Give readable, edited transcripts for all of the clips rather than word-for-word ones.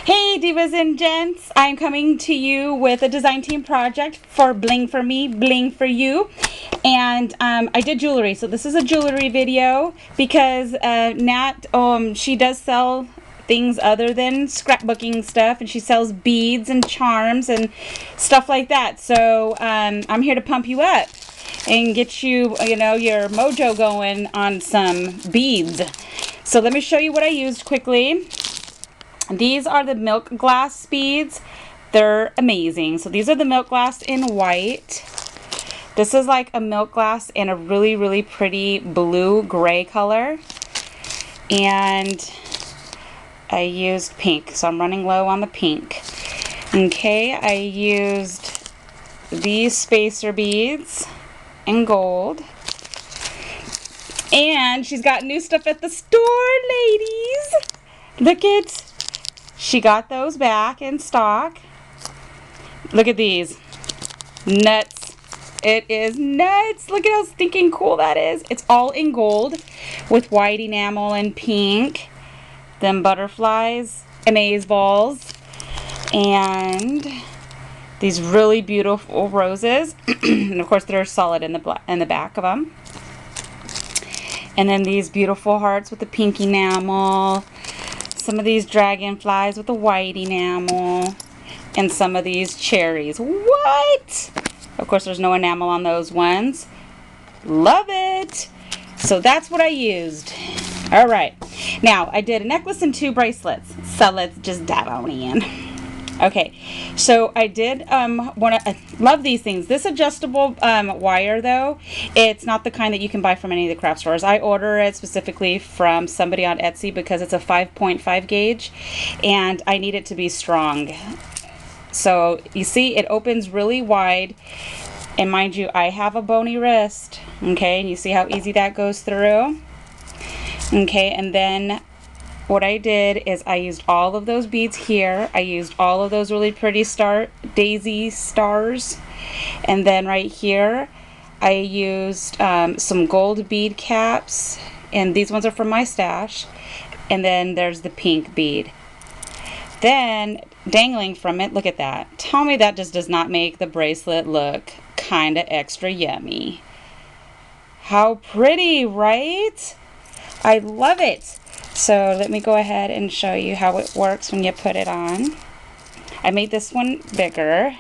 Hey divas and gents, I'm coming to you with a design team project for Bling for Me, Bling for You. And I did jewelry, so this is a jewelry video because Nat, she does sell things other than scrapbooking stuff, and she sells beads and charms and stuff like that. So I'm here to pump you up and get you, your mojo going on some beads. So let me show you what I used quickly. These are the milk glass beads. They're amazing. So these are the milk glass in white. This is like a milk glass in a really, really pretty blue gray color. And I used pink, so I'm running low on the pink. Okay, I used these spacer beads in gold. And she's got new stuff at the store, ladies. Look at, she got those back in stock. Look at these. Nuts. It is nuts. Look at how stinking cool that is. It's all in gold with white enamel and pink. Them butterflies, amaze balls, and these really beautiful roses. And of course they're solid in the back of them. And then these beautiful hearts with the pink enamel. Some of these dragonflies with the white enamel. And some of these cherries. What? Of course there's no enamel on those ones. Love it. So that's what I used. Alright. Now I did a necklace and 2 bracelets. So let's just dive on in. Okay, so I did love these things. This adjustable wire, though, it's not the kind that you can buy from any of the craft stores. I order it specifically from somebody on Etsy because it's a 5.5 gauge and I need it to be strong. So you see it opens really wide, and mind you, I have a bony wrist. Okay, and you see how easy that goes through. Okay, and then what I did is I used all of those beads here. I used all of those really pretty daisy stars. And then right here, I used some gold bead caps. And these ones are from my stash. And then there's the pink bead. Then, dangling from it, look at that. Tell me that just does not make the bracelet look kind of extra yummy. How pretty, right? I love it. So let me go ahead and show you how it works when you put it on. I made this one bigger.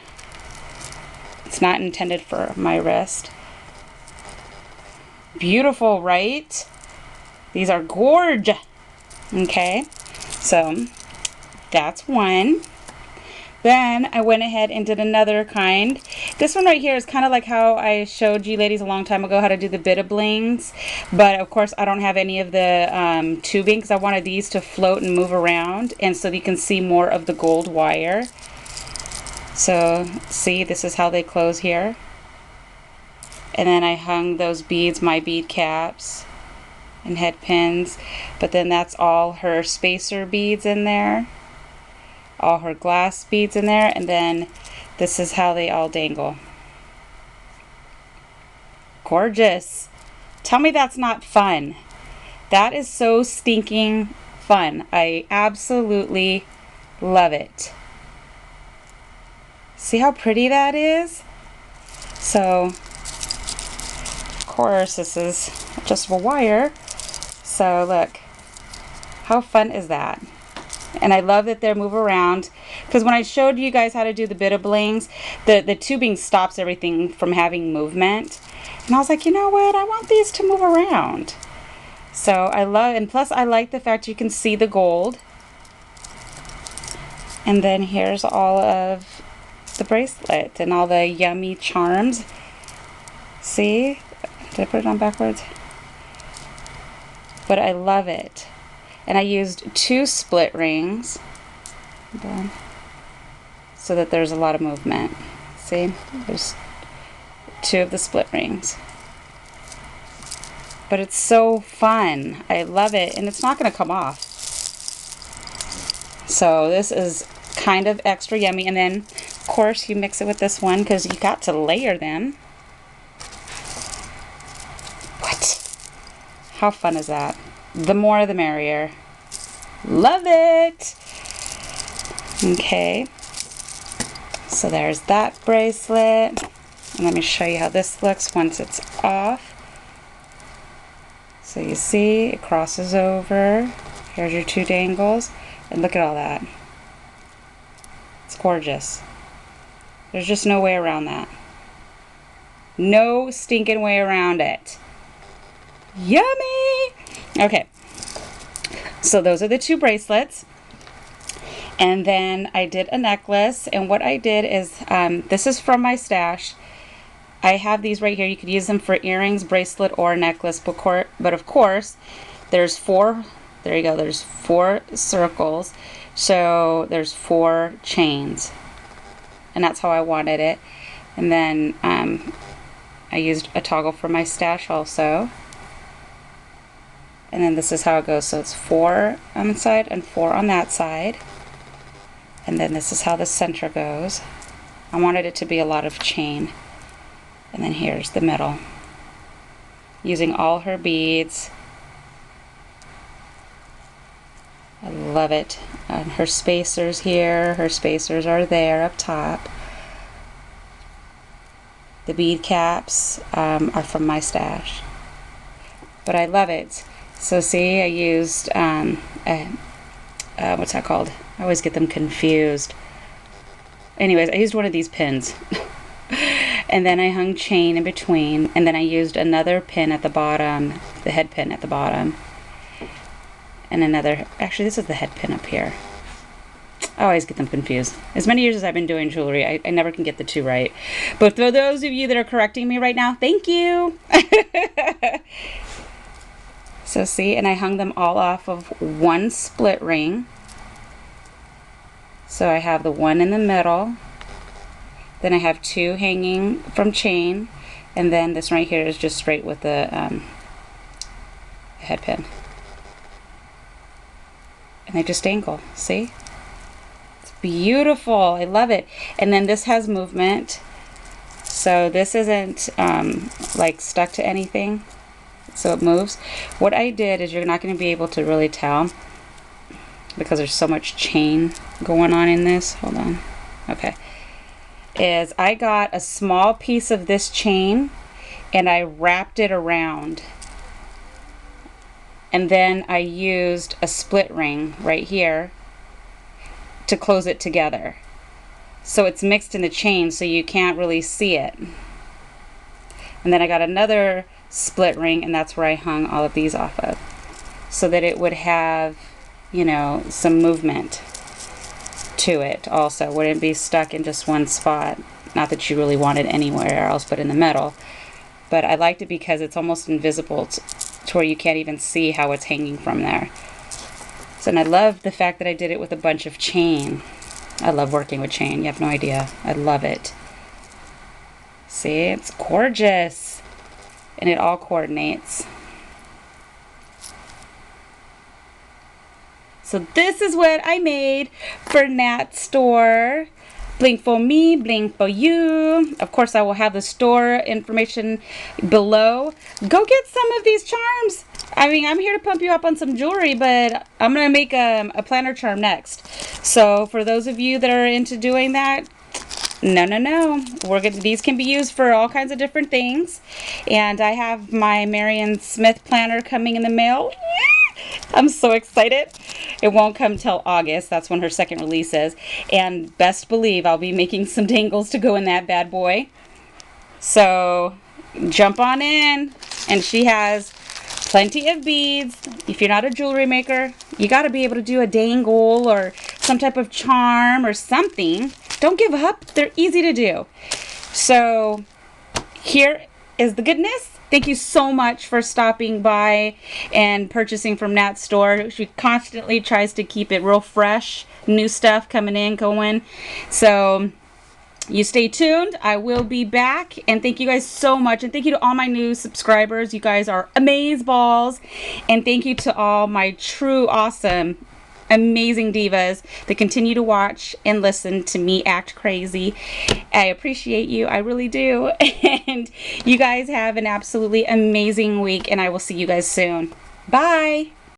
It's not intended for my wrist. Beautiful, right? These are gorgeous. Okay, so that's one. Then I went ahead and did another kind. This one right here is kind of like how I showed you ladies a long time ago how to do the bit of blings. But of course I don't have any of the tubing because I wanted these to float and move around. And so you can see more of the gold wire. So see, this is how they close here. And then I hung those beads, my bead caps and head pins. But then that's all her spacer beads in there. All her glass beads in there, and then this is how they all dangle. Gorgeous. Tell me that's not fun. That is so stinking fun. I absolutely love it. See how pretty that is? So, of course, this is adjustable wire. So look, how fun is that? And I love that they move around, because when I showed you guys how to do the bit of blings, the tubing stops everything from having movement. And I was like, you know what? I want these to move around. So I love, and plus I like the fact you can see the gold. And then here's all of the bracelet and all the yummy charms. See? Did I put it on backwards? But I love it. And I used 2 split rings so that there's a lot of movement. See, there's 2 of the split rings. But it's so fun. I love it, and it's not going to come off. So this is kind of extra yummy. And then, of course, you mix it with this one because you got to layer them. What? How fun is that? The more the merrier. Love it. Okay, so there's that bracelet. And let me show you how this looks once it's off. So you see, it crosses over. Here's your two dangles. And look at all that. It's gorgeous. There's just no way around that. No stinking way around it. Yummy! Okay. So those are the two bracelets. And then I did a necklace. And what I did is, this is from my stash. I have these right here. You could use them for earrings, bracelet, or necklace. But of course, there's four. There you go. There's 4 circles. So there's 4 chains. And that's how I wanted it. And then I used a toggle for my stash also. And then this is how it goes. So it's 4 on the side and 4 on that side. And then this is how the center goes. I wanted it to be a lot of chain. And then here's the middle. Using all her beads. I love it. Her spacers here. Her spacers are there up top. The bead caps are from my stash. But I love it. So see, I used, what's that called? I always get them confused. Anyways, I used one of these pins. And then I hung chain in between. And then I used another pin at the bottom, the head pin at the bottom. And another, actually this is the head pin up here. I always get them confused. As many years as I've been doing jewelry, I never can get the 2 right. But for those of you that are correcting me right now, thank you. So see, and I hung them all off of one split ring. So I have the one in the middle. Then I have 2 hanging from chain. And then this right here is just straight with the head pin. And they just dangle, see? It's beautiful, I love it. And then this has movement. So this isn't like stuck to anything. So it moves. What I did is, you're not going to be able to really tell because there's so much chain going on in this. Hold on. Okay. Is I got a small piece of this chain and I wrapped it around. And then I used a split ring right here to close it together. So it's mixed in the chain so you can't really see it. And then I got another split ring, and that's where I hung all of these off of. So that it would have, you know, some movement to it also. Wouldn't be stuck in just one spot. Not that you really want it anywhere else but in the middle. But I liked it because it's almost invisible to where you can't even see how it's hanging from there. So, and I love the fact that I did it with a bunch of chain. I love working with chain. You have no idea. I love it. See, it's gorgeous. And it all coordinates. So this is what I made for Nat store. Bling for me, bling for you. Of course, I will have the store information below. Go get some of these charms. I mean, I'm here to pump you up on some jewelry, but I'm going to make a planner charm next. So for those of you that are into doing that, no. These can be used for all kinds of different things. And I have my Marion Smith planner coming in the mail. I'm so excited. It won't come till August. That's when her second release is. And best believe I'll be making some dangles to go in that bad boy. So jump on in. And she has plenty of beads. If you're not a jewelry maker, you got to be able to do a dangle or some type of charm or something. Don't give up. They're easy to do. So here is the goodness. Thank you so much for stopping by and purchasing from Nat's store. She constantly tries to keep it real fresh. New stuff coming in, going. So you stay tuned. I will be back. And thank you guys so much. And thank you to all my new subscribers. You guys are amazeballs. And thank you to all my true awesome amazing divas that continue to watch and listen to me act crazy. I appreciate you. I really do. And you guys have an absolutely amazing week, and I will see you guys soon. Bye.